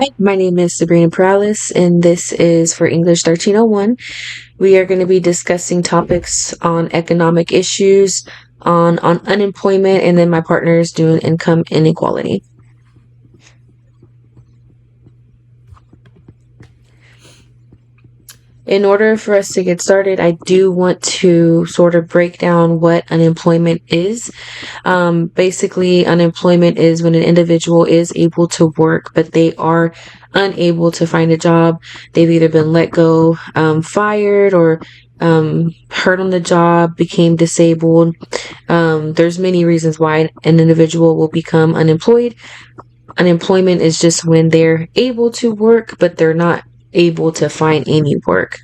Hi, my name is Sabrina Perales, and this is for English 1301. We are going to be discussing topics on economic issues, on unemployment, and then my partner is doing income inequality. In order for us to get started, I do want to sort of break down what unemployment is. Basically, unemployment is when an individual is able to work, but they are unable to find a job. They've either been let go, fired, or hurt on the job, became disabled. There's many reasons why an individual will become unemployed. Unemployment is just when they're able to work, but they're not able to find any work.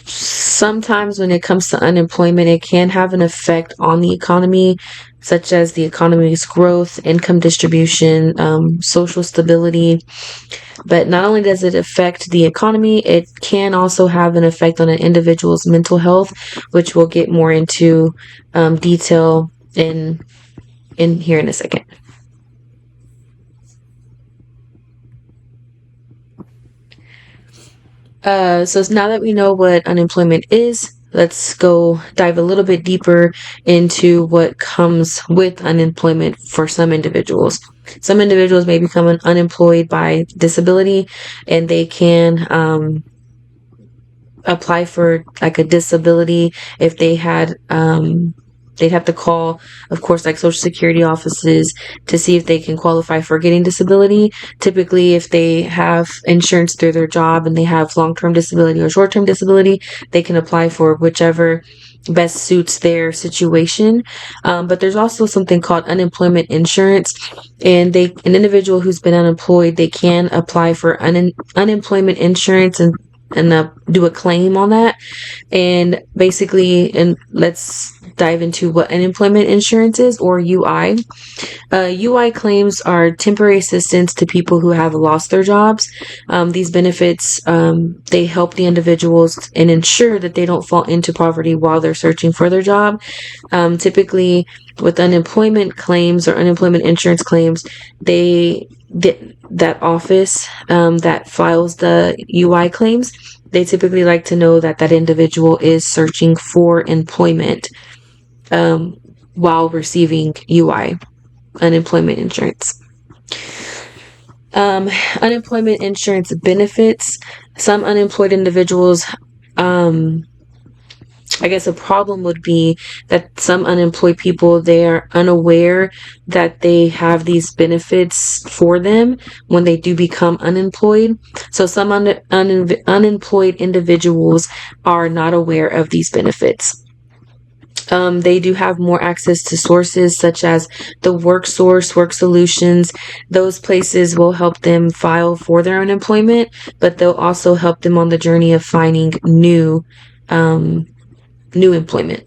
Sometimes when it comes to unemployment, it can have an effect on the economy, such as the economy's growth, income distribution, social stability. But not only does it affect the economy, it can also have an effect on an individual's mental health, which we'll get more into detail in here in a second. So now that we know what unemployment is, let's go dive a little bit deeper into what comes with unemployment for some individuals. Some individuals may become unemployed by disability, and they can apply for like a disability if they had they'd have to call, of course, like social security offices to see if they can qualify for getting disability. Typically, if they have insurance through their job and they have long-term disability or short-term disability, they can apply for whichever best suits their situation. But there's also something called unemployment insurance, and an individual who's been unemployed, they can apply for unemployment insurance and do a claim on that. And basically, and let's dive into what unemployment insurance is, or UI. UI claims are temporary assistance to people who have lost their jobs. These benefits, they help the individuals and ensure that they don't fall into poverty while they're searching for their job. Typically, with unemployment claims or unemployment insurance claims, that office that files the UI claims, they typically like to know that that individual is searching for employment while receiving UI, unemployment insurance. Unemployment insurance benefits. Some unemployed individuals, I guess a problem would be that some unemployed people, they're unaware that they have these benefits for them when they do become unemployed. So some unemployed individuals are not aware of these benefits. They do have more access to sources such as the Work Source, Work Solutions. Those places will help them file for their unemployment, but they'll also help them on the journey of finding new employment.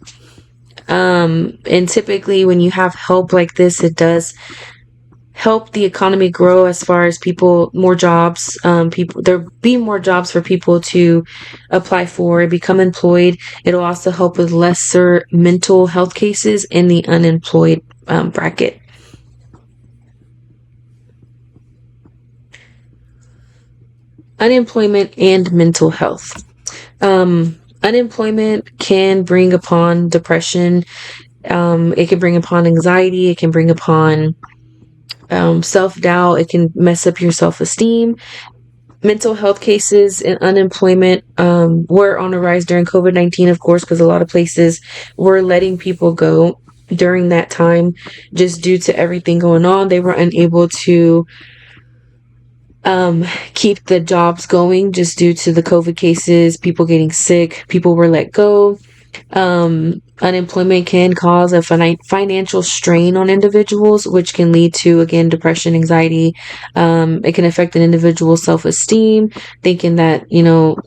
And typically when you have help like this, it does help the economy grow as far as more jobs, there'll be more jobs for people to apply for, become employed. It'll also help with lesser mental health cases in the unemployed bracket. Unemployment and mental health. Unemployment can bring upon depression. It can bring upon anxiety. It can bring upon self-doubt. It can mess up your self-esteem. Mental health cases and unemployment were on a rise during COVID-19, of course, because a lot of places were letting people go during that time just due to everything going on. They were unable to keep the jobs going just due to the COVID cases, people getting sick, people were let go. Unemployment can cause a financial strain on individuals, which can lead to, again, depression, anxiety. It can affect an individual's self-esteem, thinking that,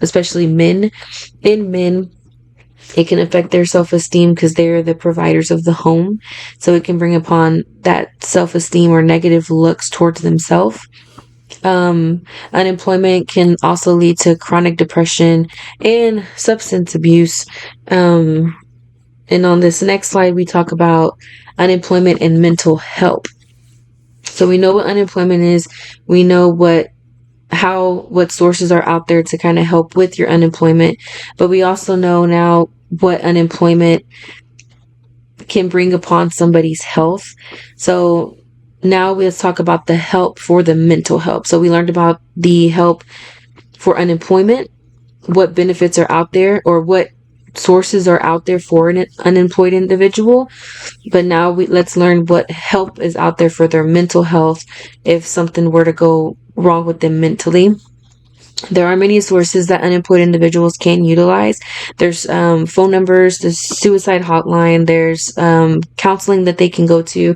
especially men, it can affect their self-esteem because they're the providers of the home. So it can bring upon that self-esteem or negative looks towards themselves. Unemployment can also lead to chronic depression and substance abuse. And on this next slide, we talk about unemployment and mental health. So we know what unemployment is. We know what sources are out there to kind of help with your unemployment, but we also know now what unemployment can bring upon somebody's health. So now let's talk about the help for the mental help. So we learned about the help for unemployment, what benefits are out there or what sources are out there for an unemployed individual. But now let's learn what help is out there for their mental health if something were to go wrong with them mentally. There are many sources that unemployed individuals can utilize. There's phone numbers, there's suicide hotline, there's counseling that they can go to.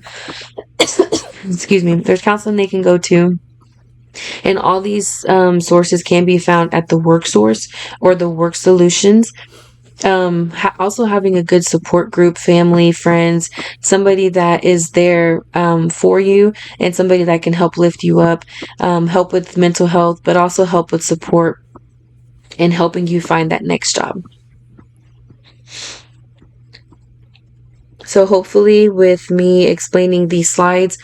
Excuse me. There's counseling they can go to. And all these sources can be found at the work source or the work solutions. Also having a good support group, family, friends, somebody that is there for you and somebody that can help lift you up, help with mental health, but also help with support and helping you find that next job. So hopefully with me explaining these slides,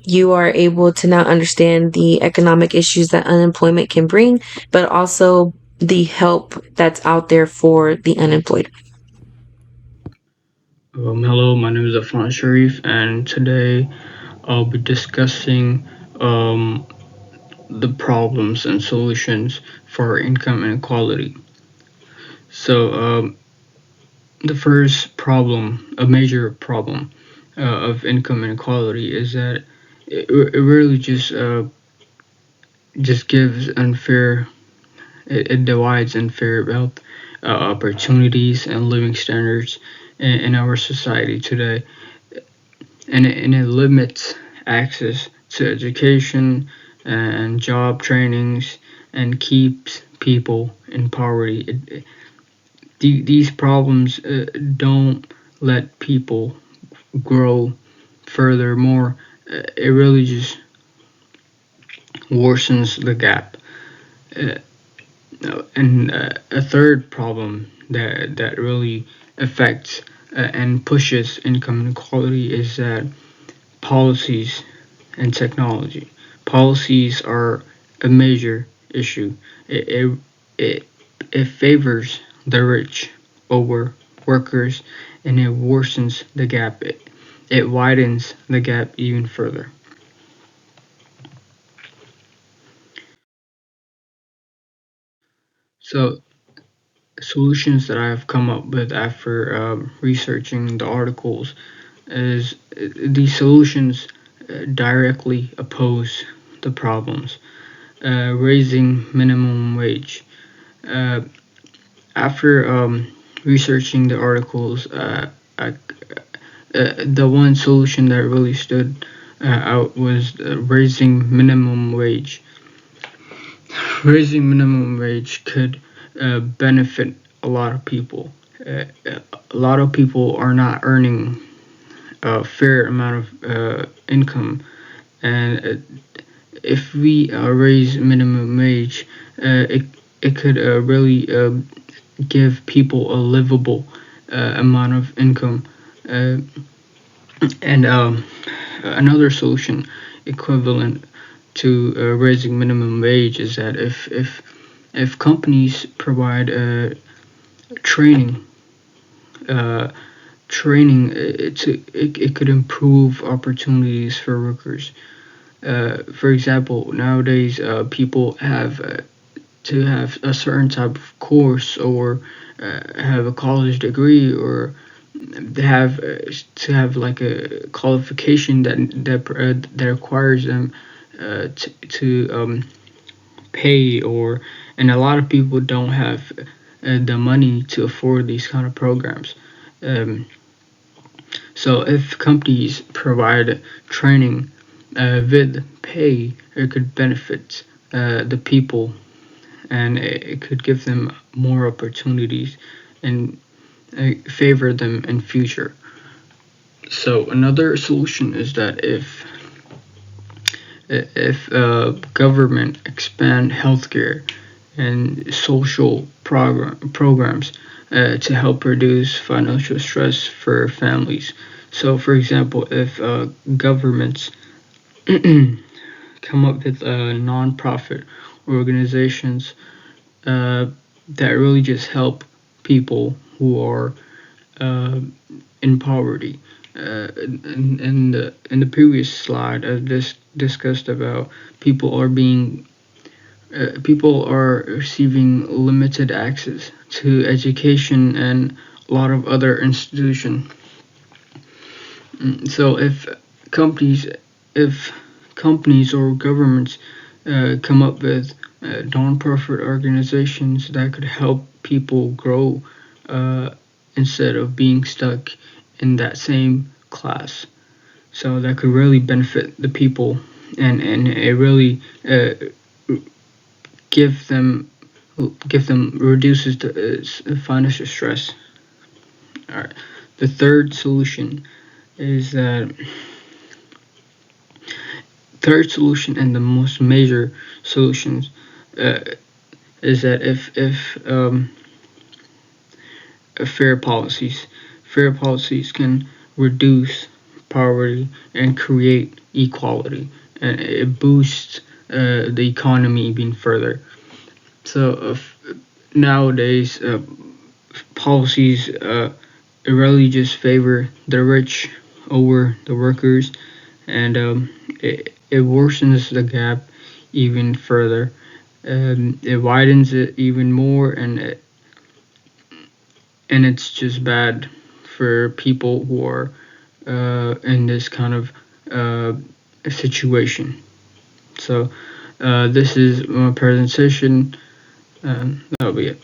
you are able to now understand the economic issues that unemployment can bring, but also the help that's out there for the unemployed. Hello, my name is Afan Sharif, and today I'll be discussing the problems and solutions for income inequality. So, the first problem, a major problem of income inequality, is that it really just gives unfair. It divides unfair wealth opportunities and living standards in our society today, and it limits access to education and job trainings and keeps people in poverty. These problems don't let people grow. Furthermore, it really just worsens the gap. Uh, and a third problem that really affects and pushes income inequality is that policies and technology. Policies are a major issue. It, it favors the rich over workers, and it worsens the gap. It widens the gap even further. So, solutions that I have come up with after researching the articles is these solutions directly oppose the problems. Raising minimum wage. Uh, After researching the articles, the one solution that really stood out was raising minimum wage. Raising minimum wage could benefit a lot of people. A lot of people are not earning a fair amount of income, and if we raise minimum wage, it could really give people a livable amount of income. Uh, and Another solution equivalent to raising minimum wage is that if companies provide training, uh, it could improve opportunities for workers. For example, nowadays people have to have a certain type of course or have a college degree or they have to have like a qualification that requires them to pay or and a lot of people don't have the money to afford these kind of programs. Um, so if companies provide training with pay, it could benefit the people and it could give them more opportunities and favor them in future. So another solution is that if government expand healthcare and social programs to help reduce financial stress for families. So, for example, if governments come up with non-profit organizations uh, that really just help people who are uh, in poverty. In the previous slide, I just discussed about people are being people are receiving limited access to education and a lot of other institutions. So companies, if companies or governments come up with non-profit organizations that could help people grow uh, instead of being stuck in that same class, so that could really benefit the people, and it really give them reduces the financial stress. All right. The third solution is that third solution and the most major solutions uh, is that if fair policies can reduce poverty and create equality, and it boosts the economy even further. So nowadays, policies really just favor the rich over the workers, and it worsens the gap even further. It widens it even more, and it's just bad for people who are in this kind of uh, situation. So this is my presentation. That'll be it.